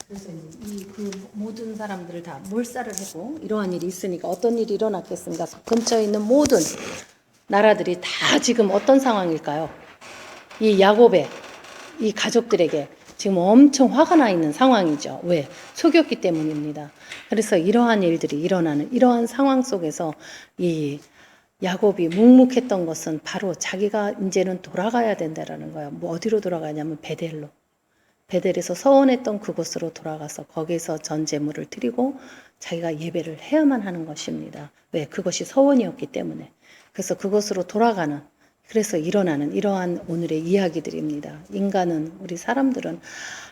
그래서 그 모든 사람들을 다 몰살을 하고 이러한 일이 있으니까 어떤 일이 일어났겠습니까? 근처에 있는 모든 나라들이 다 지금 어떤 상황일까요? 이 야곱의 이 가족들에게 지금 엄청 화가 나 있는 상황이죠. 왜? 속였기 때문입니다. 그래서 이러한 일들이 일어나는 이러한 상황 속에서 이 야곱이 묵묵했던 것은 바로 자기가 이제는 돌아가야 된다라는 거예요. 뭐 어디로 돌아가냐면 베델로. 베델에서 서원했던 그곳으로 돌아가서 거기서 전 제물을 드리고 자기가 예배를 해야만 하는 것입니다. 왜? 그것이 서원이었기 때문에. 그래서 그곳으로 돌아가는, 그래서 일어나는 이러한 오늘의 이야기들입니다. 인간은, 우리 사람들은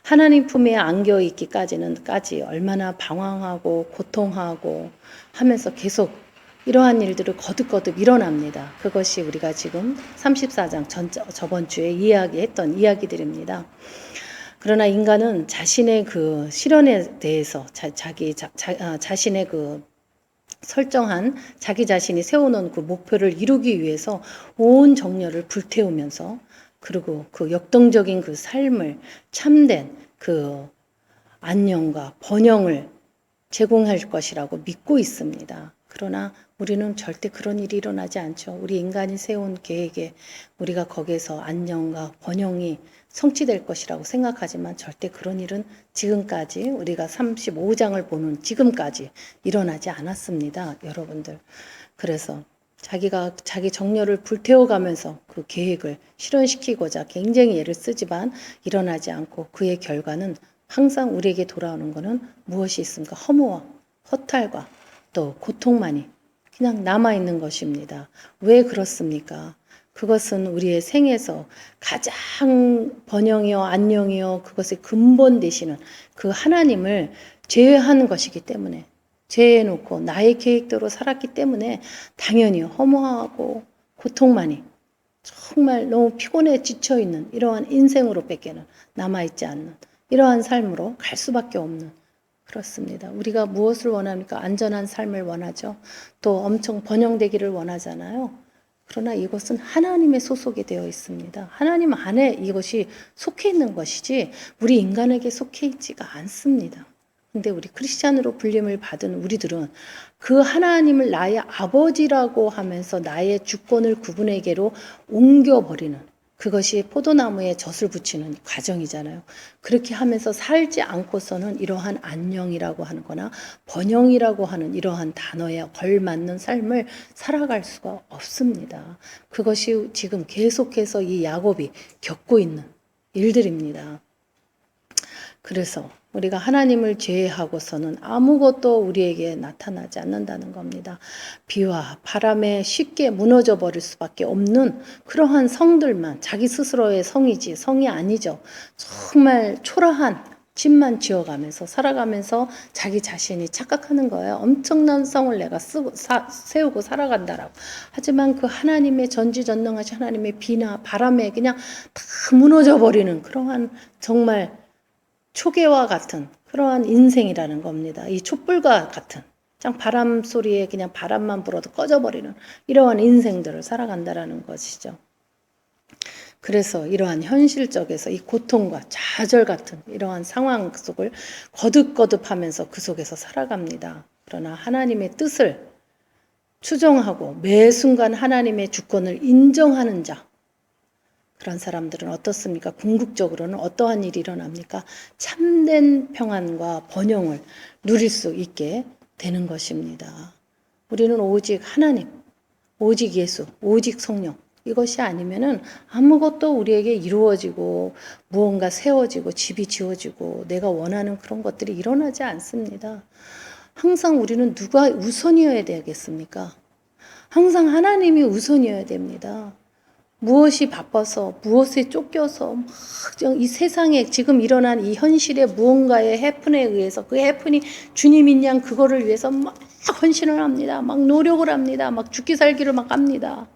하나님 품에 안겨 있기까지 얼마나 방황하고 고통하고 하면서 계속 이러한 일들을 거듭거듭 일어납니다. 그것이 우리가 지금 34장 저번 주에 이야기했던 이야기들입니다. 그러나 인간은 자신의 그 실현에 대해서 자신의 그 설정한 자기 자신이 세워놓은 그 목표를 이루기 위해서 온 정열을 불태우면서 그리고 그 역동적인 그 삶을 참된 그 안녕과 번영을 제공할 것이라고 믿고 있습니다. 그러나 우리는 절대 그런 일이 일어나지 않죠. 우리 인간이 세운 계획에 우리가 거기에서 안녕과 번영이 성취될 것이라고 생각하지만 절대 그런 일은 지금까지 우리가 35장을 보는 지금까지 일어나지 않았습니다. 여러분들. 그래서 자기가 자기 정열을 불태워가면서 그 계획을 실현시키고자 굉장히 애를 쓰지만 일어나지 않고 그의 결과는 항상 우리에게 돌아오는 것은 무엇이 있습니까? 허무와 허탈과 또 고통만이 그냥 남아있는 것입니다. 왜 그렇습니까? 그것은 우리의 생에서 가장 번영이요 안녕이요 그것의 근본 되시는 그 하나님을 제외하는 것이기 때문에 제외해놓고 나의 계획대로 살았기 때문에 당연히 허무하고 고통만이 정말 너무 피곤해 지쳐있는 이러한 인생으로 밖에는 남아있지 않는 이러한 삶으로 갈 수밖에 없는 그렇습니다. 우리가 무엇을 원합니까? 안전한 삶을 원하죠. 또 엄청 번영되기를 원하잖아요. 그러나 이것은 하나님의 소속이 되어 있습니다. 하나님 안에 이것이 속해 있는 것이지 우리 인간에게 속해 있지가 않습니다. 근데 우리 크리스찬으로 불림을 받은 우리들은 그 하나님을 나의 아버지라고 하면서 나의 주권을 그분에게로 옮겨버리는 그것이 포도나무에 젖을 붙이는 과정이잖아요. 그렇게 하면서 살지 않고서는 이러한 안녕이라고 하는 거나 번영이라고 하는 이러한 단어에 걸맞는 삶을 살아갈 수가 없습니다. 그것이 지금 계속해서 이 야곱이 겪고 있는 일들입니다. 그래서 우리가 하나님을 제외하고서는 아무것도 우리에게 나타나지 않는다는 겁니다. 비와 바람에 쉽게 무너져 버릴 수밖에 없는 그러한 성들만 자기 스스로의 성이지 성이 아니죠. 정말 초라한 집만 지어가면서 살아가면서 자기 자신이 착각하는 거예요. 엄청난 성을 내가 세우고 살아간다라고. 하지만 그 하나님의 전지전능하신 하나님의 비나 바람에 그냥 다 무너져 버리는 그러한 정말 초계와 같은 그러한 인생이라는 겁니다. 이 촛불과 같은 그냥 바람 소리에 그냥 바람만 불어도 꺼져버리는 이러한 인생들을 살아간다라는 것이죠. 그래서 이러한 현실적에서 이 고통과 좌절 같은 이러한 상황 속을 거듭거듭하면서 그 속에서 살아갑니다. 그러나 하나님의 뜻을 추정하고 매 순간 하나님의 주권을 인정하는 자 그런 사람들은 어떻습니까? 궁극적으로는 어떠한 일이 일어납니까? 참된 평안과 번영을 누릴 수 있게 되는 것입니다. 우리는 오직 하나님, 오직 예수, 오직 성령 이것이 아니면은 아무것도 우리에게 이루어지고 무언가 세워지고 집이 지어지고 내가 원하는 그런 것들이 일어나지 않습니다. 항상 우리는 누가 우선이어야 되겠습니까? 항상 하나님이 우선이어야 됩니다. 무엇이 바빠서 무엇에 쫓겨서 막 이 세상에 지금 일어난 이 현실의 무언가의 해픈에 의해서 그 해픈이 주님인 양 그거를 위해서 막 헌신을 합니다. 막 노력을 합니다. 막 죽기 살기를 막 합니다.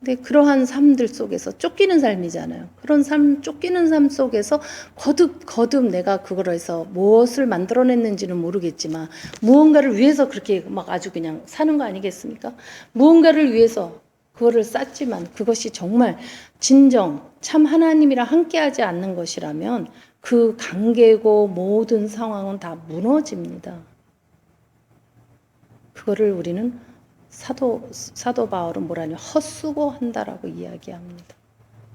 근데 그러한 삶들 속에서 쫓기는 삶이잖아요. 그런 삶, 쫓기는 삶 속에서 거듭 내가 그걸 해서 무엇을 만들어냈는지는 모르겠지만 무언가를 위해서 그렇게 막 아주 그냥 사는 거 아니겠습니까? 무언가를 위해서 그거를 쌓지만 그것이 정말 진정 참 하나님이랑 함께하지 않는 것이라면 그 관계고 모든 상황은 다 무너집니다. 그거를 우리는 사도 바울은 뭐라냐 헛수고한다라고 이야기합니다.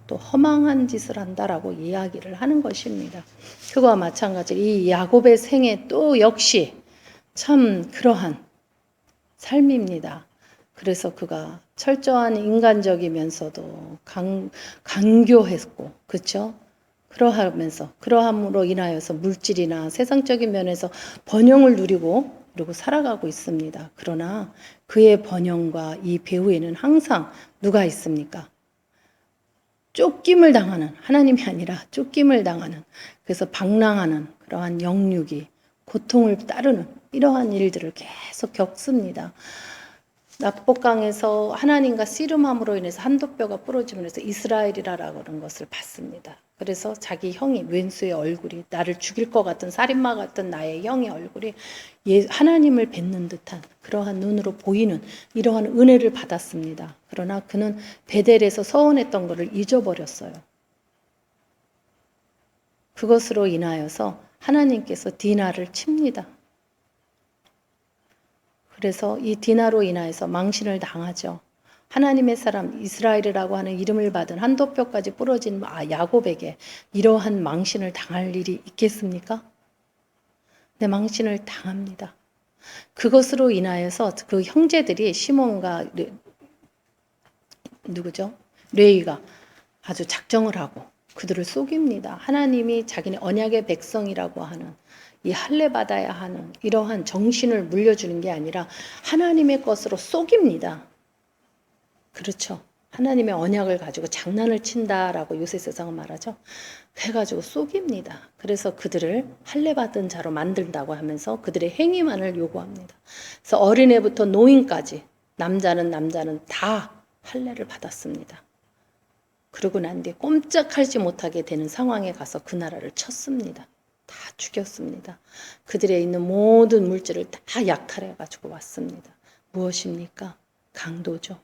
또 허망한 짓을 한다라고 이야기를 하는 것입니다. 그거와 마찬가지로 이 야곱의 생애 또 역시 참 그러한 삶입니다. 그래서 그가 철저한 인간적이면서도 간교했고, 그렇죠? 그러함으로 인하여서 물질이나 세상적인 면에서 번영을 누리고 그리고 살아가고 있습니다. 그러나 그의 번영과 이 배후에는 항상 누가 있습니까? 쫓김을 당하는, 하나님이 아니라 쫓김을 당하는, 그래서 방랑하는 그러한 영육이 고통을 따르는 이러한 일들을 계속 겪습니다. 납복강에서 하나님과 씨름함으로 인해서 한도뼈가 부러지면서 이스라엘이라고 하는 것을 봤습니다. 그래서 자기 형이 왼수의 얼굴이 나를 죽일 것 같은 살인마 같은 나의 형의 얼굴이 하나님을 뵙는 듯한 그러한 눈으로 보이는 이러한 은혜를 받았습니다. 그러나 그는 베델에서 서원했던 것을 잊어버렸어요. 그것으로 인하여서 하나님께서 디나를 칩니다. 그래서 이 디나로 인하여서 망신을 당하죠. 하나님의 사람 이스라엘이라고 하는 이름을 받은 한도뼈까지 부러진 야곱에게 이러한 망신을 당할 일이 있겠습니까? 네, 망신을 당합니다. 그것으로 인하여서 그 형제들이 시몬과 누구죠? 레위가 아주 작정을 하고 그들을 속입니다. 하나님이 자기네 언약의 백성이라고 하는 이 할례 받아야 하는 이러한 정신을 물려주는 게 아니라 하나님의 것으로 속입니다. 그렇죠. 하나님의 언약을 가지고 장난을 친다라고 요새 세상은 말하죠. 해가지고 속입니다. 그래서 그들을 할례 받은 자로 만든다고 하면서 그들의 행위만을 요구합니다. 그래서 어린애부터 노인까지 남자는 다 할례를 받았습니다. 그러고 난 뒤에 꼼짝하지 못하게 되는 상황에 가서 그 나라를 쳤습니다. 다 죽였습니다. 그들의 있는 모든 물질을 다 약탈해 가지고 왔습니다. 무엇입니까? 강도죠.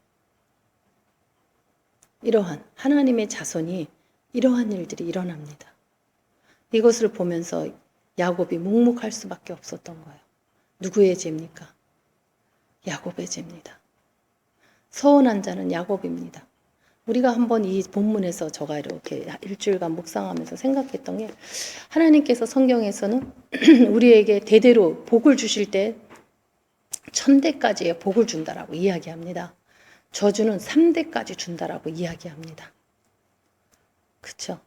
이러한 하나님의 자손이 이러한 일들이 일어납니다. 이것을 보면서 야곱이 묵묵할 수밖에 없었던 거예요. 누구의 죄입니까? 야곱의 죄입니다. 서운한 자는 야곱입니다. 우리가 한번 이 본문에서 제가 이렇게 일주일간 묵상하면서 생각했던 게 하나님께서 성경에서는 우리에게 대대로 복을 주실 때 1000대까지의 복을 준다라고 이야기합니다. 저주는 3대까지 준다라고 이야기합니다. 그렇죠?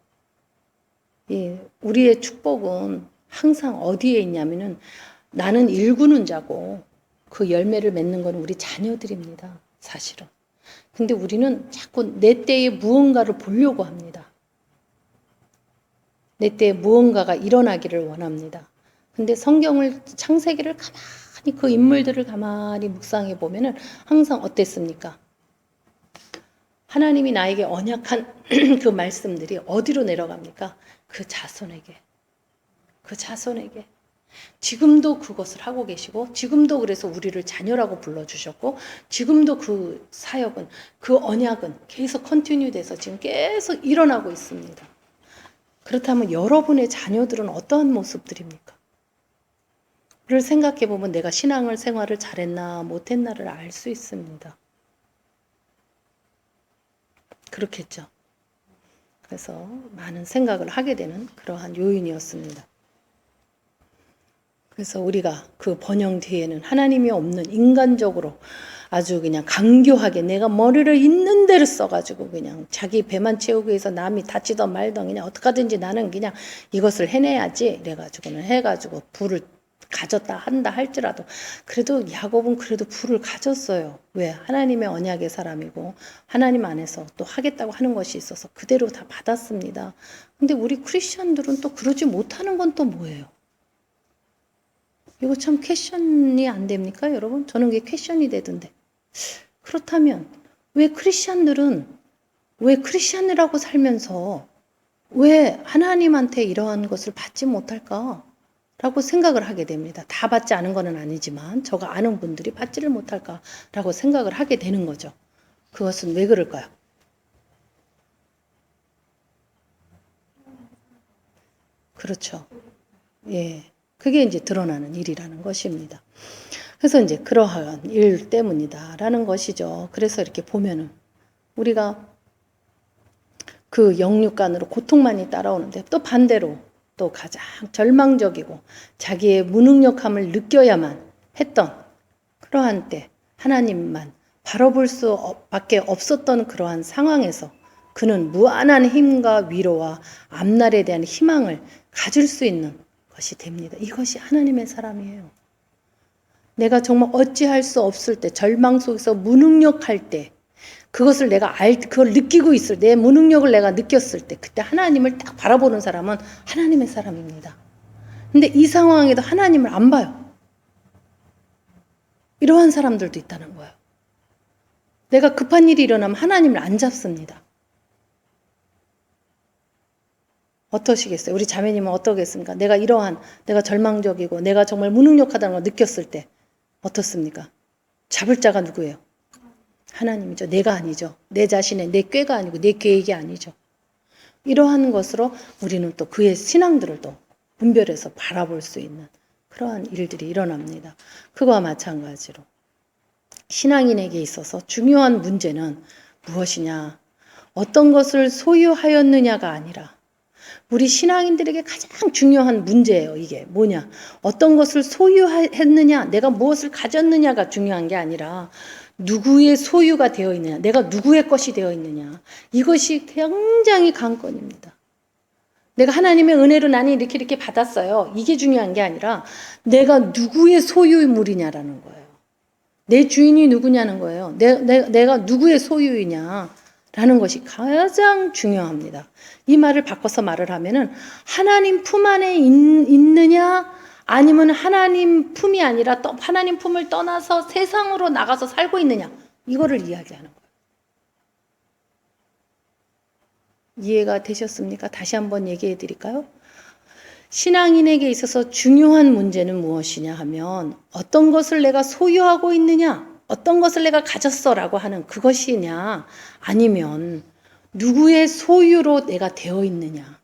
우리의 축복은 항상 어디에 있냐면은 나는 일구는 자고 그 열매를 맺는 건 우리 자녀들입니다. 사실은. 근데 우리는 자꾸 내 때에 무언가를 보려고 합니다. 내 때에 무언가가 일어나기를 원합니다. 근데 성경을 창세기를 가만히 그 인물들을 가만히 묵상해 보면은 항상 어땠습니까? 하나님이 나에게 언약한 그 말씀들이 어디로 내려갑니까? 그 자손에게. 그 자손에게. 지금도 그것을 하고 계시고 지금도 그래서 우리를 자녀라고 불러주셨고 지금도 그 사역은 그 언약은 계속 컨티뉴 돼서 지금 계속 일어나고 있습니다. 그렇다면 여러분의 자녀들은 어떠한 모습들입니까? 를 생각해 보면 내가 생활을 잘했나 못했나를 알 수 있습니다. 그렇겠죠. 그래서 많은 생각을 하게 되는 그러한 요인이었습니다. 그래서 우리가 그 번영 뒤에는 하나님이 없는 인간적으로 아주 그냥 강교하게 내가 머리를 있는 대로 써가지고 그냥 자기 배만 채우기 위해서 남이 다치던 말던 그냥 어떡하든지 나는 그냥 이것을 해내야지 이래가지고는 해가지고 부를 가졌다 한다 할지라도 그래도 야곱은 그래도 부를 가졌어요. 왜? 하나님의 언약의 사람이고 하나님 안에서 또 하겠다고 하는 것이 있어서 그대로 다 받았습니다. 근데 우리 크리스천들은 또 그러지 못하는 건 또 뭐예요? 이거 참 퀘션이 안 됩니까, 여러분? 저는 그게 퀘션이 되던데. 그렇다면 왜 크리스천이라고 살면서 왜 하나님한테 이러한 것을 받지 못할까? 라고 생각을 하게 됩니다. 다 받지 않은 건 아니지만 저가 아는 분들이 받지를 못할까라고 생각을 하게 되는 거죠. 그것은 왜 그럴까요? 그렇죠. 예. 그게 이제 드러나는 일이라는 것입니다. 그래서 이제 그러한 일 때문이다라는 것이죠. 그래서 이렇게 보면은 우리가 그 영육간으로 고통만이 따라오는데 또 반대로 또 가장 절망적이고 자기의 무능력함을 느껴야만 했던 그러한 때 하나님만 바라볼 수밖에 없었던 그러한 상황에서 그는 무한한 힘과 위로와 앞날에 대한 희망을 가질 수 있는 것이 됩니다. 이것이 하나님의 사람이에요. 내가 정말 어찌할 수 없을 때, 절망 속에서 무능력할 때, 그것을 그걸 느끼고 있을 때, 내 무능력을 내가 느꼈을 때, 그때 하나님을 딱 바라보는 사람은 하나님의 사람입니다. 근데 이 상황에도 하나님을 안 봐요. 이러한 사람들도 있다는 거예요. 내가 급한 일이 일어나면 하나님을 안 잡습니다. 어떠시겠어요? 우리 자매님은 어떠겠습니까? 내가 절망적이고 내가 정말 무능력하다는 걸 느꼈을 때 어떻습니까? 잡을 자가 누구예요? 하나님이죠. 내가 아니죠. 내 자신의 내 꾀가 아니고 내 계획이 아니죠. 이러한 것으로 우리는 또 그의 신앙들을 또 분별해서 바라볼 수 있는 그러한 일들이 일어납니다. 그거와 마찬가지로 신앙인에게 있어서 중요한 문제는 무엇이냐? 어떤 것을 소유하였느냐가 아니라 우리 신앙인들에게 가장 중요한 문제예요. 이게 뭐냐? 어떤 것을 소유했느냐, 내가 무엇을 가졌느냐가 중요한 게 아니라 누구의 소유가 되어 있느냐, 내가 누구의 것이 되어 있느냐. 이것이 굉장히 관건입니다. 내가 하나님의 은혜로 나는 이렇게 받았어요. 이게 중요한 게 아니라 내가 누구의 소유물이냐라는 거예요. 내 주인이 누구냐는 거예요. 내가 누구의 소유이냐라는 것이 가장 중요합니다. 이 말을 바꿔서 말을 하면은 하나님 품 안에 있느냐 아니면 하나님 품이 아니라 하나님 품을 떠나서 세상으로 나가서 살고 있느냐 이거를 이야기하는 거예요. 이해가 되셨습니까? 다시 한번 얘기해 드릴까요? 신앙인에게 있어서 중요한 문제는 무엇이냐 하면 어떤 것을 내가 소유하고 있느냐, 어떤 것을 내가 가졌어라고 하는 그것이냐 아니면 누구의 소유로 내가 되어 있느냐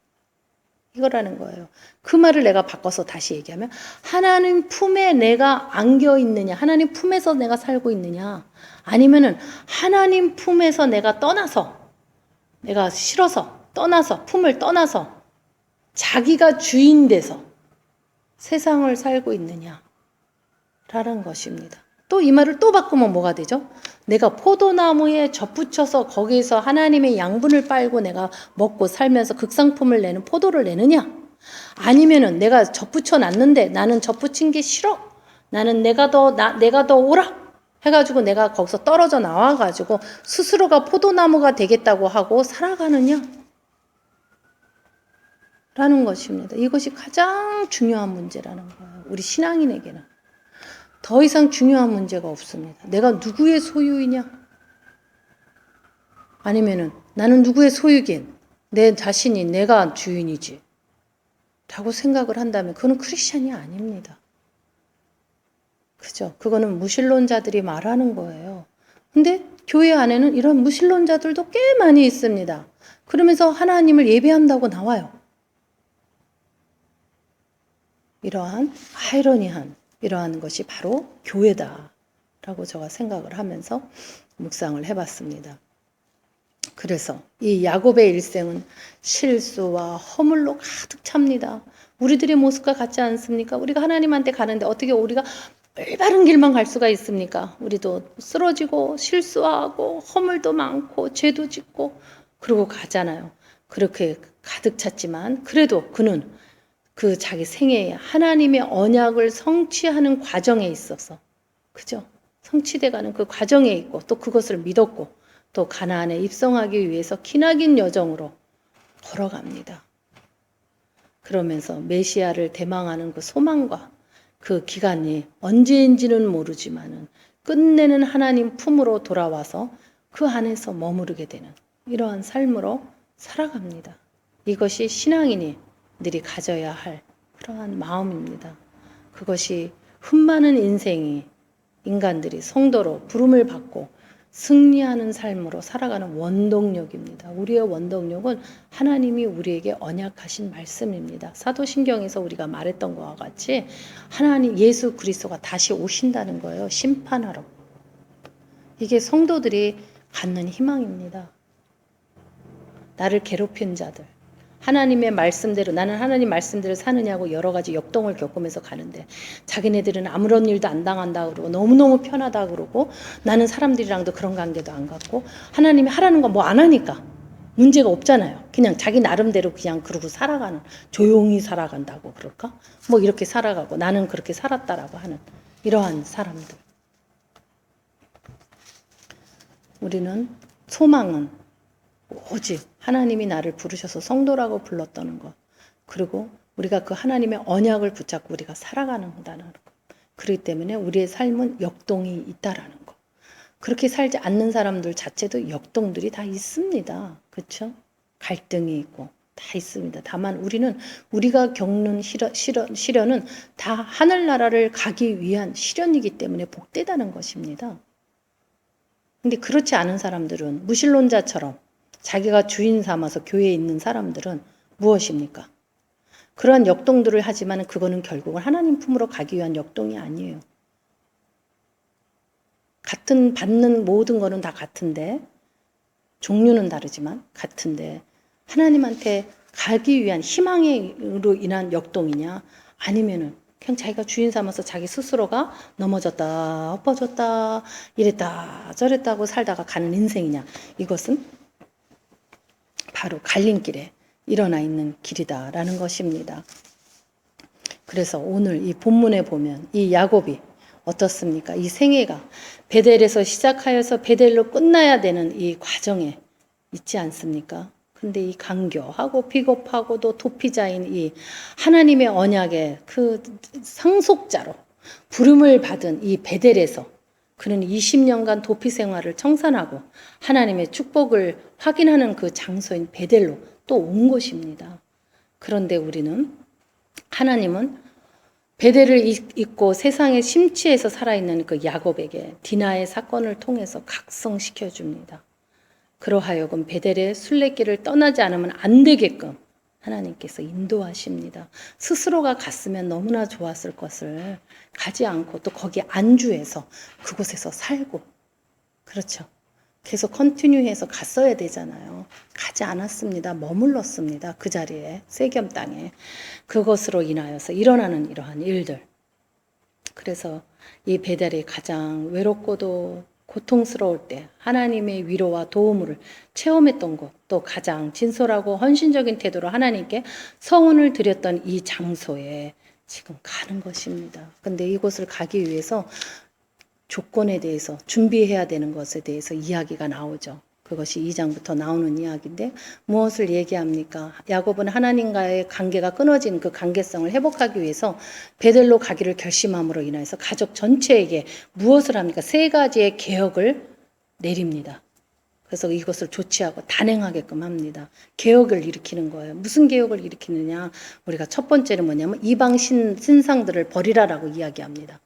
이거라는 거예요. 그 말을 내가 바꿔서 다시 얘기하면 하나님 품에 내가 안겨 있느냐, 하나님 품에서 내가 살고 있느냐 아니면은 하나님 품에서 내가 떠나서 내가 싫어서 떠나서 품을 떠나서 자기가 주인 돼서 세상을 살고 있느냐라는 것입니다. 또 이 말을 또 바꾸면 뭐가 되죠? 내가 포도나무에 접붙여서 거기서 하나님의 양분을 빨고 내가 먹고 살면서 극상품을 내는 포도를 내느냐? 아니면은 내가 접붙여 놨는데 나는 접붙인 게 싫어. 나는 내가 더 오라. 해가지고 내가 거기서 떨어져 나와가지고 스스로가 포도나무가 되겠다고 하고 살아가느냐? 라는 것입니다. 이것이 가장 중요한 문제라는 거예요. 우리 신앙인에게는. 더 이상 중요한 문제가 없습니다. 내가 누구의 소유이냐? 아니면은 나는 누구의 소유긴? 내 자신이 내가 주인이지. 라고 생각을 한다면 그거는 크리스찬이 아닙니다. 그죠? 그거는 무신론자들이 말하는 거예요. 근데 교회 안에는 이런 무신론자들도 꽤 많이 있습니다. 그러면서 하나님을 예배한다고 나와요. 이러한 아이러니한 이러한 것이 바로 교회다라고 제가 생각을 하면서 묵상을 해봤습니다. 그래서 이 야곱의 일생은 실수와 허물로 가득 찹니다. 우리들의 모습과 같지 않습니까? 우리가 하나님한테 가는데 어떻게 우리가 올바른 길만 갈 수가 있습니까? 우리도 쓰러지고 실수하고 허물도 많고 죄도 짓고 그러고 가잖아요. 그렇게 가득 찼지만 그래도 그는 그 자기 생애에 하나님의 언약을 성취하는 과정에 있어서 그죠? 성취돼가는 그 과정에 있고 또 그것을 믿었고 또 가나안에 입성하기 위해서 기나긴 여정으로 걸어갑니다. 그러면서 메시아를 대망하는 그 소망과 그 기간이 언제인지는 모르지만은 끝내는 하나님 품으로 돌아와서 그 안에서 머무르게 되는 이러한 삶으로 살아갑니다. 이것이 신앙인이 들이 가져야 할 그러한 마음입니다. 그것이 흠 많은 인생이 인간들이 성도로 부름을 받고 승리하는 삶으로 살아가는 원동력입니다. 우리의 원동력은 하나님이 우리에게 언약하신 말씀입니다. 사도신경에서 우리가 말했던 것과 같이 하나님 예수 그리스도가 다시 오신다는 거예요. 심판하러. 이게 성도들이 갖는 희망입니다. 나를 괴롭힌 자들, 하나님의 말씀대로 나는 하나님 말씀대로 사느냐고 여러 가지 역동을 겪으면서 가는데 자기네들은 아무런 일도 안 당한다 그러고 너무너무 편하다 그러고 나는 사람들이랑도 그런 관계도 안 갖고 하나님이 하라는 거 뭐 안 하니까 문제가 없잖아요. 그냥 자기 나름대로 그냥 그러고 살아가는, 조용히 살아간다고 그럴까? 뭐 이렇게 살아가고 나는 그렇게 살았다라고 하는 이러한 사람들. 우리는 소망은 오직 하나님이 나를 부르셔서 성도라고 불렀다는 것. 그리고 우리가 그 하나님의 언약을 붙잡고 우리가 살아가는다는 것. 그렇기 때문에 우리의 삶은 역동이 있다라는 것. 그렇게 살지 않는 사람들 자체도 역동들이 다 있습니다. 그렇죠? 갈등이 있고 다 있습니다. 다만 우리는 우리가 겪는 시련은 다 하늘나라를 가기 위한 시련이기 때문에 복되다는 것입니다. 근데 그렇지 않은 사람들은 무신론자처럼 자기가 주인 삼아서 교회에 있는 사람들은 무엇입니까? 그러한 역동들을 하지만 그거는 결국은 하나님 품으로 가기 위한 역동이 아니에요. 같은 받는 모든 거는 다 같은데 종류는 다르지만 같은데 하나님한테 가기 위한 희망으로 인한 역동이냐 아니면은 그냥 자기가 주인 삼아서 자기 스스로가 넘어졌다 엎어졌다 이랬다 저랬다고 살다가 가는 인생이냐 이것은 바로 갈림길에 일어나 있는 길이다라는 것입니다. 그래서 오늘 이 본문에 보면 이 야곱이 어떻습니까? 이 생애가 베델에서 시작하여서 베델로 끝나야 되는 이 과정에 있지 않습니까? 근데 이 강교하고 비겁하고도 도피자인 이 하나님의 언약의 그 상속자로 부름을 받은 이 베델에서 그는 20년간 도피 생활을 청산하고 하나님의 축복을 확인하는 그 장소인 베델로 또 온 것입니다. 그런데 우리는 하나님은 베델을 잊고 세상에 심취해서 살아있는 그 야곱에게 디나의 사건을 통해서 각성시켜 줍니다. 그러하여금 베델의 순례길을 떠나지 않으면 안 되게끔 하나님께서 인도하십니다. 스스로가 갔으면 너무나 좋았을 것을 가지 않고 또 거기 안주해서 그곳에서 살고 그렇죠. 계속 컨티뉴해서 갔어야 되잖아요. 가지 않았습니다. 머물렀습니다. 그 자리에 세겜 땅에 그것으로 인하여서 일어나는 이러한 일들. 그래서 이 베델이 가장 외롭고도 고통스러울 때 하나님의 위로와 도움을 체험했던 곳, 또 가장 진솔하고 헌신적인 태도로 하나님께 성원을 드렸던 이 장소에 지금 가는 것입니다. 근데 이곳을 가기 위해서 조건에 대해서 준비해야 되는 것에 대해서 이야기가 나오죠. 그것이 2장부터 나오는 이야기인데 무엇을 얘기합니까? 야곱은 하나님과의 관계가 끊어진 그 관계성을 회복하기 위해서 베델로 가기를 결심함으로 인해서 가족 전체에게 무엇을 합니까? 3가지의 개혁을 내립니다. 그래서 이것을 조치하고 단행하게끔 합니다. 개혁을 일으키는 거예요. 무슨 개혁을 일으키느냐? 우리가 첫 번째는 뭐냐면 이방 신상들을 버리라라고 이야기합니다.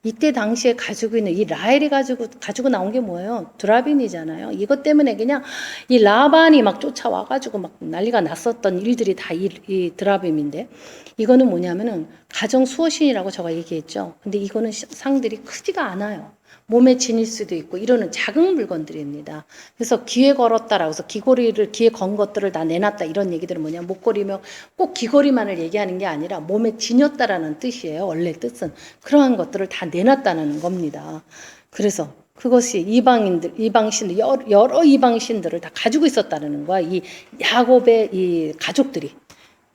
이때 당시에 가지고 있는 이 라헬이 가지고 나온 게 뭐예요? 드라빈이잖아요. 이것 때문에 그냥 이 라반이 막 쫓아와가지고 막 난리가 났었던 일들이 다 이 드라빔인데 이거는 뭐냐면은 가정 수호신이라고 제가 얘기했죠. 근데 이거는 상들이 크지가 않아요. 몸에 지닐 수도 있고 이러는 작은 물건들입니다. 그래서 귀에 걸었다라고 해서 귀에 건 것들을 다 내놨다 이런 얘기들은 뭐냐 목걸이며 꼭 귀걸이만을 얘기하는 게 아니라 몸에 지녔다라는 뜻이에요. 원래 뜻은 그러한 것들을 다 내놨다는 겁니다. 그래서 그것이 이방신들 여러 이방신들을 다 가지고 있었다는 거야. 이 야곱의 이 가족들이.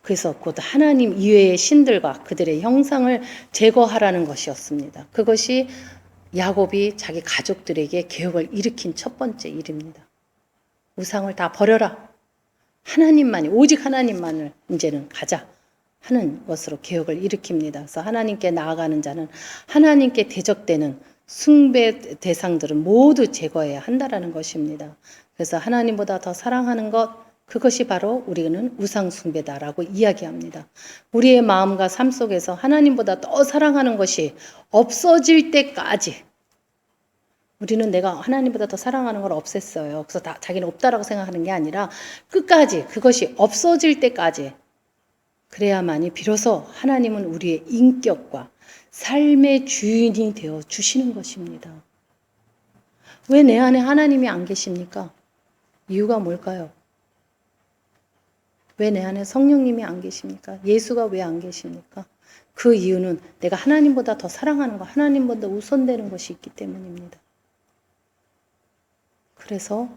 그래서 곧 하나님 이외의 신들과 그들의 형상을 제거하라는 것이었습니다. 그것이 야곱이 자기 가족들에게 개혁을 일으킨 첫 번째 일입니다. 우상을 다 버려라. 오직 하나님만을 이제는 가자 하는 것으로 개혁을 일으킵니다. 그래서 하나님께 나아가는 자는 하나님께 대적되는 숭배 대상들은 모두 제거해야 한다라는 것입니다. 그래서 하나님보다 더 사랑하는 것, 그것이 바로 우리는 우상 숭배다라고 이야기합니다. 우리의 마음과 삶 속에서 하나님보다 더 사랑하는 것이 없어질 때까지 우리는 내가 하나님보다 더 사랑하는 걸 없앴어요. 그래서 자기는 없다라고 생각하는 게 아니라 끝까지 그것이 없어질 때까지 그래야만이 비로소 하나님은 우리의 인격과 삶의 주인이 되어 주시는 것입니다. 왜 내 안에 하나님이 안 계십니까? 이유가 뭘까요? 왜 내 안에 성령님이 안 계십니까? 예수가 왜 안 계십니까? 그 이유는 내가 하나님보다 더 사랑하는 것, 하나님보다 우선되는 것이 있기 때문입니다. 그래서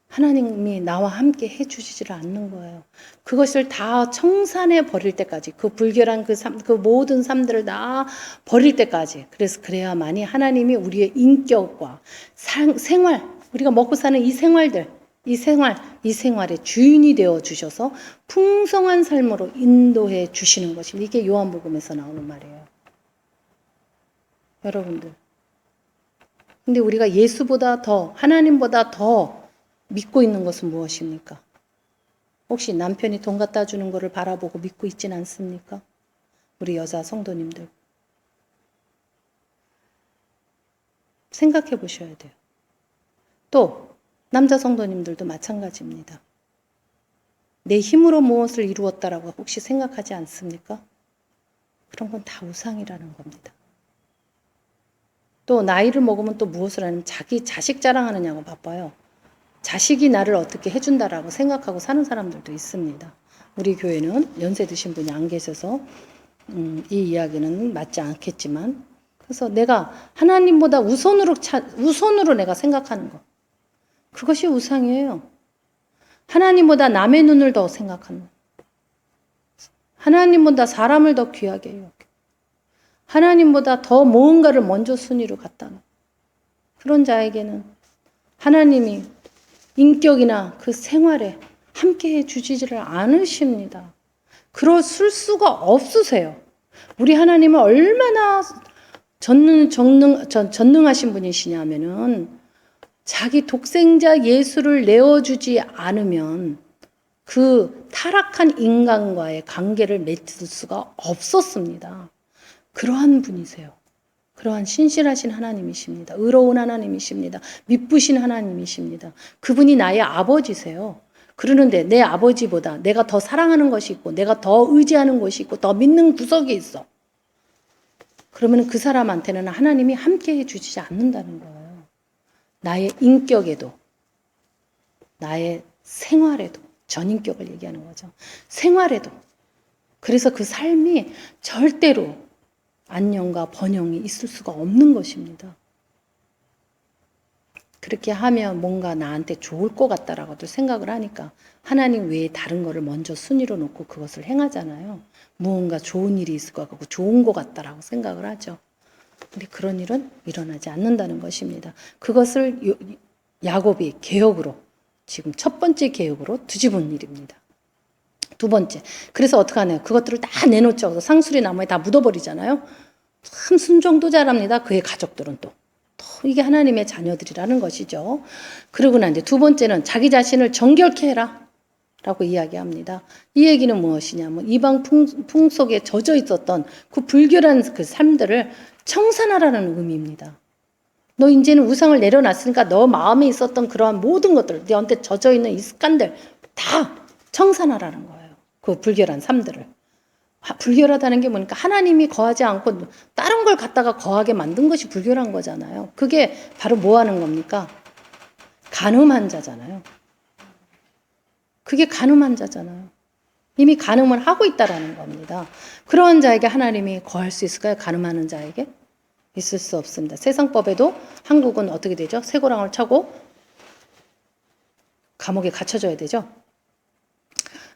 하나님이 나와 함께 해주시지를 않는 거예요. 그것을 다 청산해 버릴 때까지, 그 불결한 그 모든 삶들을 다 버릴 때까지, 그래야만이 하나님이 우리의 인격과 생활, 우리가 먹고 사는 이 생활들, 이 생활의 주인이 되어 주셔서 풍성한 삶으로 인도해 주시는 것입니다. 이게 요한복음에서 나오는 말이에요. 여러분들. 근데 우리가 예수보다 더, 하나님보다 더 믿고 있는 것은 무엇입니까? 혹시 남편이 돈 갖다 주는 것을 바라보고 믿고 있진 않습니까? 우리 여자 성도님들. 생각해 보셔야 돼요. 또 남자 성도님들도 마찬가지입니다. 내 힘으로 무엇을 이루었다라고 혹시 생각하지 않습니까? 그런 건 다 우상이라는 겁니다. 또 나이를 먹으면 또 무엇을 하냐면 자기 자식 자랑하느냐고 바빠요. 자식이 나를 어떻게 해준다라고 생각하고 사는 사람들도 있습니다. 우리 교회는 연세 드신 분이 안 계셔서 이 이야기는 맞지 않겠지만, 그래서 내가 하나님보다 우선으로 내가 생각하는 것, 그것이 우상이에요. 하나님보다 남의 눈을 더 생각하는 것, 하나님보다 사람을 더 귀하게 여겨, 하나님보다 더 무언가를 먼저 순위로 갖다 놓은 그런 자에게는 하나님이 인격이나 그 생활에 함께해 주시지를 않으십니다. 그러실 수가 없으세요. 우리 하나님은 얼마나 전능하신 분이시냐면은 자기 독생자 예수를 내어주지 않으면 그 타락한 인간과의 관계를 맺을 수가 없었습니다. 그러한 분이세요. 그러한 신실하신 하나님이십니다. 의로운 하나님이십니다. 미쁘신 하나님이십니다. 그분이 나의 아버지세요. 그러는데 내 아버지보다 내가 더 사랑하는 것이 있고 내가 더 의지하는 것이 있고 더 믿는 구석이 있어. 그러면 그 사람한테는 하나님이 함께해 주지 않는다는 거예요. 나의 인격에도 나의 생활에도 전인격을 얘기하는 거죠. 생활에도. 그래서 그 삶이 절대로 안녕과 번영이 있을 수가 없는 것입니다. 그렇게 하면 뭔가 나한테 좋을 것 같다라고도 생각을 하니까 하나님 외에 다른 거를 먼저 순위로 놓고 그것을 행하잖아요. 무언가 좋은 일이 있을 것 같고 좋은 것 같다라고 생각을 하죠. 근데 그런 일은 일어나지 않는다는 것입니다. 그것을 야곱이 개혁으로, 지금 첫 번째 개혁으로 뒤집은 일입니다. 두 번째. 그래서 어떻게 하나요? 그것들을 다 내놓죠. 상수리 나무에 다 묻어버리잖아요. 참 순종도 잘합니다. 그의 가족들은 또 이게 하나님의 자녀들이라는 것이죠. 그러고 난 뒤에 두 번째는 자기 자신을 정결케 해라 라고 이야기합니다. 이 얘기는 무엇이냐면 이방 풍속에 젖어 있었던 그 불결한 그 삶들을 청산하라는 의미입니다. 너 이제는 우상을 내려놨으니까 너 마음에 있었던 그러한 모든 것들, 너한테 젖어 있는 이 습관들 다 청산하라는 거예요. 그 불결한 삶들을. 불결하다는 게 뭐니까 하나님이 거하지 않고 다른 걸 갖다가 거하게 만든 것이 불결한 거잖아요. 그게 바로 뭐 하는 겁니까? 간음한 자잖아요. 그게 간음한 자잖아요. 이미 간음을 하고 있다라는 겁니다. 그런 자에게 하나님이 거할 수 있을까요? 간음하는 자에게? 있을 수 없습니다. 세상법에도 한국은 어떻게 되죠? 쇠고랑을 차고 감옥에 갇혀져야 되죠.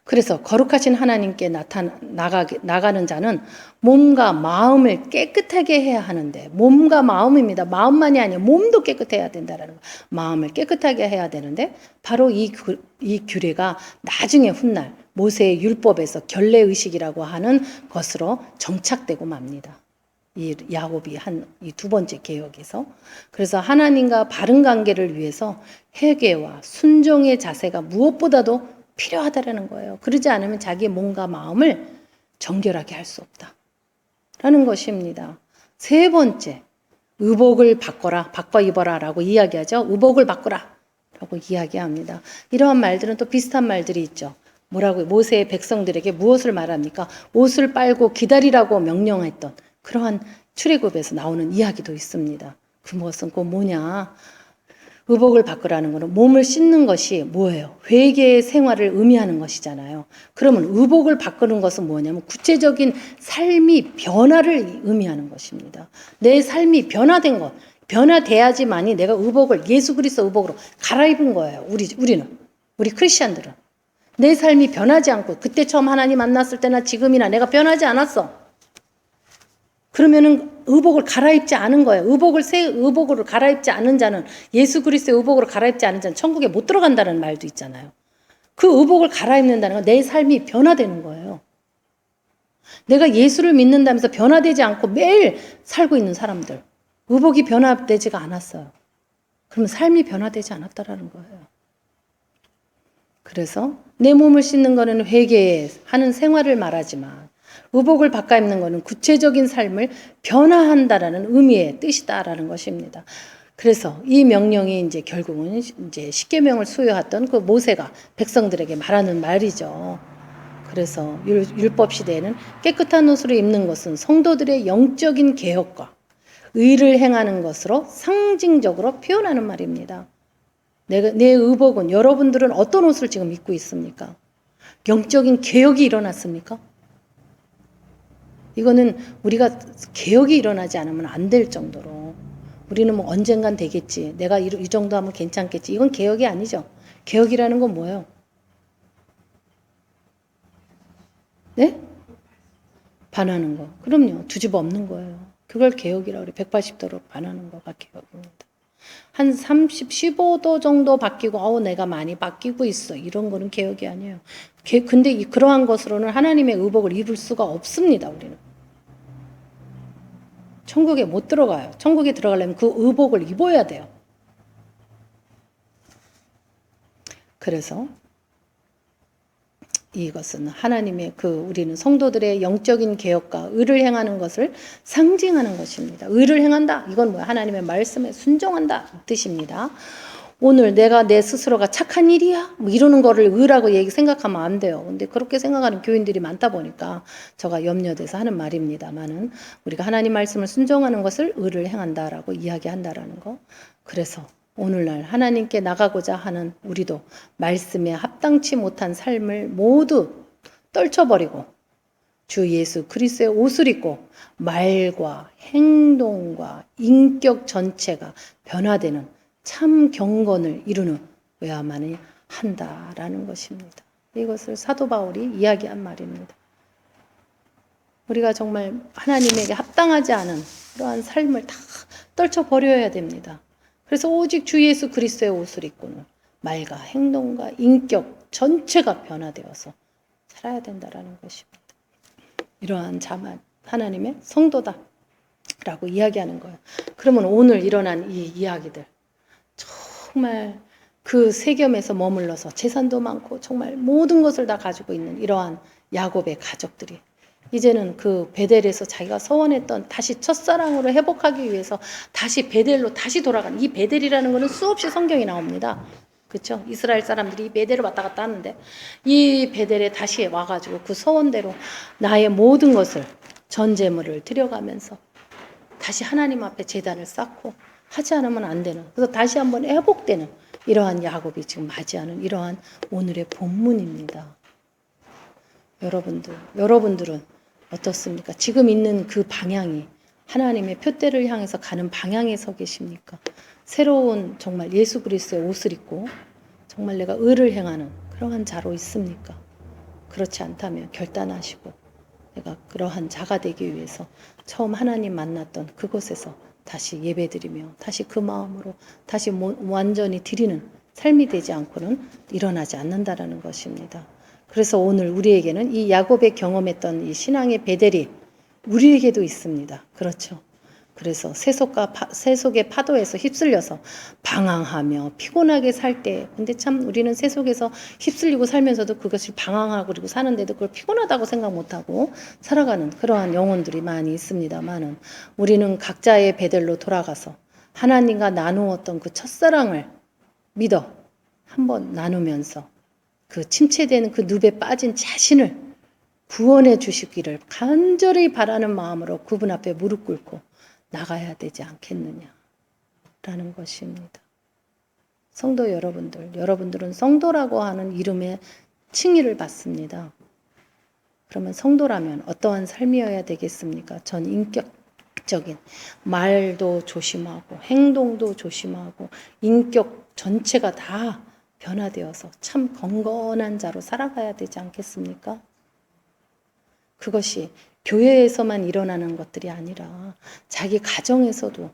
그래서 거룩하신 하나님께 나가는 자는 몸과 마음을 깨끗하게 해야 하는데, 몸과 마음입니다. 마음만이 아니라 몸도 깨끗해야 된다라는 거. 마음을 깨끗하게 해야 되는데 바로 이 규례가 나중에 훗날 모세의 율법에서 결례의식이라고 하는 것으로 정착되고 맙니다. 이 야곱이 한 이 두 번째 개혁에서. 그래서 하나님과 바른 관계를 위해서 회개와 순종의 자세가 무엇보다도 필요하다라는 거예요. 그러지 않으면 자기의 몸과 마음을 정결하게 할 수 없다라는 것입니다. 세 번째, 의복을 바꿔라, 바꿔 입어라 라고 이야기하죠. 의복을 바꾸라 라고 이야기합니다. 이러한 말들은 또 비슷한 말들이 있죠. 뭐라고 모세의 백성들에게 무엇을 말합니까? 옷을 빨고 기다리라고 명령했던 그러한 출애굽에서 나오는 이야기도 있습니다. 그 무엇은 그 뭐냐? 의복을 바꾸라는 것은 몸을 씻는 것이 뭐예요? 회개의 생활을 의미하는 것이잖아요. 그러면 의복을 바꾸는 것은 뭐냐면 구체적인 삶이 변화를 의미하는 것입니다. 내 삶이 변화된 것, 변화돼야지만이 내가 의복을 예수 그리스도 의복으로 갈아입은 거예요. 우리 크리스천들은 내 삶이 변하지 않고 그때 처음 하나님 만났을 때나 지금이나 내가 변하지 않았어. 그러면은 의복을 갈아입지 않은 거예요. 새 의복으로 갈아입지 않은 자는 예수 그리스도의 의복으로 갈아입지 않은 자는 천국에 못 들어간다는 말도 있잖아요. 그 의복을 갈아입는다는 건 내 삶이 변화되는 거예요. 내가 예수를 믿는다면서 변화되지 않고 매일 살고 있는 사람들 의복이 변화되지가 않았어요. 그러면 삶이 변화되지 않았다라는 거예요. 그래서 내 몸을 씻는 거는 회개하는 생활을 말하지만 의복을 바꿔 입는 것은 구체적인 삶을 변화한다라는 의미의 뜻이다라는 것입니다. 그래서 이 명령이 이제 결국은 이제 십계명을 수여했던 그 모세가 백성들에게 말하는 말이죠. 그래서 율법 시대에는 깨끗한 옷을 입는 것은 성도들의 영적인 개혁과 의를 행하는 것으로 상징적으로 표현하는 말입니다. 내 의복은 여러분들은 어떤 옷을 지금 입고 있습니까? 영적인 개혁이 일어났습니까? 이거는 우리가 개혁이 일어나지 않으면 안 될 정도로 우리는 뭐 언젠간 되겠지. 내가 이 정도 하면 괜찮겠지. 이건 개혁이 아니죠. 개혁이라는 건 뭐예요? 네? 반하는 거. 그럼요. 뒤집어 엎는 거예요. 그걸 개혁이라고 그래. 180도로 반하는 거가 개혁입니다. 한 15도 정도 바뀌고 내가 많이 바뀌고 있어. 이런 거는 개혁이 아니에요. 근데 그러한 것으로는 하나님의 의복을 입을 수가 없습니다. 우리는. 천국에 못 들어가요. 천국에 들어가려면 그 의복을 입어야 돼요. 그래서 이것은 하나님의 우리는 성도들의 영적인 개혁과 의를 행하는 것을 상징하는 것입니다. 의를 행한다. 이건 뭐야? 하나님의 말씀에 순종한다. 이 뜻입니다. 오늘 내가 내 스스로가 착한 일이야? 뭐 이러는 거를 의라고 생각하면 안 돼요. 근데 그렇게 생각하는 교인들이 많다 보니까 제가 염려돼서 하는 말입니다만은 우리가 하나님 말씀을 순종하는 것을 의를 행한다라고 이야기한다라는 거. 그래서 오늘날 하나님께 나가고자 하는 우리도 말씀에 합당치 못한 삶을 모두 떨쳐버리고 주 예수 그리스도의 옷을 입고 말과 행동과 인격 전체가 변화되는 참 경건을 이루어야만 한다라는 것입니다. 이것을 사도 바울이 이야기한 말입니다. 우리가 정말 하나님에게 합당하지 않은 그러한 삶을 다 떨쳐버려야 됩니다. 그래서 오직 주 예수 그리스도의 옷을 입고는 말과 행동과 인격 전체가 변화되어서 살아야 된다라는 것입니다. 이러한 자만 하나님의 성도다라고 이야기하는 거예요. 그러면 오늘 일어난 이 이야기들 정말 그 세겜에서 머물러서 재산도 많고 정말 모든 것을 다 가지고 있는 이러한 야곱의 가족들이 이제는 그 베델에서 자기가 서원했던 다시 첫사랑으로 회복하기 위해서 다시 베델로 다시 돌아간 이 베델이라는 것은 수없이 성경이 나옵니다. 그렇죠? 이스라엘 사람들이 이 베델을 왔다 갔다 하는데 이 베델에 다시 와가지고 그 서원대로 나의 모든 것을 전제물을 드려가면서 다시 하나님 앞에 제단을 쌓고 하지 않으면 안 되는 그래서 다시 한번 회복되는 이러한 야곱이 지금 맞이하는 이러한 오늘의 본문입니다. 여러분들은 어떻습니까? 지금 있는 그 방향이 하나님의 표대를 향해서 가는 방향에 서 계십니까? 새로운 정말 예수 그리스도의 옷을 입고 정말 내가 의를 행하는 그러한 자로 있습니까? 그렇지 않다면 결단하시고 내가 그러한 자가 되기 위해서 처음 하나님 만났던 그곳에서 다시 예배드리며 다시 그 마음으로 다시 완전히 드리는 삶이 되지 않고는 일어나지 않는다라는 것입니다. 그래서 오늘 우리에게는 이 야곱의 경험했던 이 신앙의 베델이 우리에게도 있습니다. 그렇죠. 그래서 세속의 파도에서 휩쓸려서 방황하며 피곤하게 살 때, 근데 참 우리는 세속에서 휩쓸리고 살면서도 그것이 방황하고 그리고 사는데도 그걸 피곤하다고 생각 못하고 살아가는 그러한 영혼들이 많이 있습니다만은, 우리는 각자의 베델로 돌아가서 하나님과 나누었던 그 첫사랑을 믿어 한번 나누면서 그 침체되는 그 늪에 빠진 자신을 구원해 주시기를 간절히 바라는 마음으로 그분 앞에 무릎 꿇고 나가야 되지 않겠느냐라는 것입니다. 성도 여러분들, 여러분들은 성도라고 하는 이름의 칭의를 받습니다. 그러면 성도라면 어떠한 삶이어야 되겠습니까? 전 인격적인 말도 조심하고 행동도 조심하고 인격 전체가 다 변화되어서 참 건건한 자로 살아가야 되지 않겠습니까? 그것이 교회에서만 일어나는 것들이 아니라 자기 가정에서도,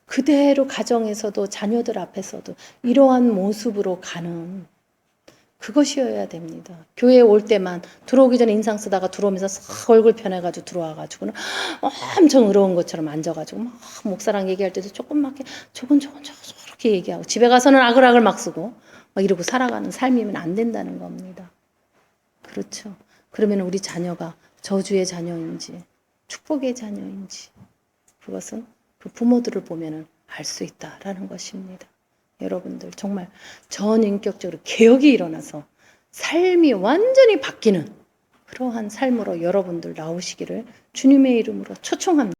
그대로 가정에서도 자녀들 앞에서도 이러한 모습으로 가는 그것이어야 됩니다. 교회에 올 때만 들어오기 전에 인상 쓰다가 들어오면서 싹 얼굴 편해가지고 들어와가지고는 엄청 의로운 것처럼 앉아가지고 막 목사랑 얘기할 때도 조금맣게 저건 저렇게 얘기하고 집에 가서는 아글아글 막 쓰고 막 이러고 살아가는 삶이면 안 된다는 겁니다. 그렇죠. 그러면 우리 자녀가 저주의 자녀인지 축복의 자녀인지 그것은 그 부모들을 보면은 알 수 있다라는 것입니다. 여러분들 정말 전인격적으로 개혁이 일어나서 삶이 완전히 바뀌는 그러한 삶으로 여러분들 나오시기를 주님의 이름으로 초청합니다.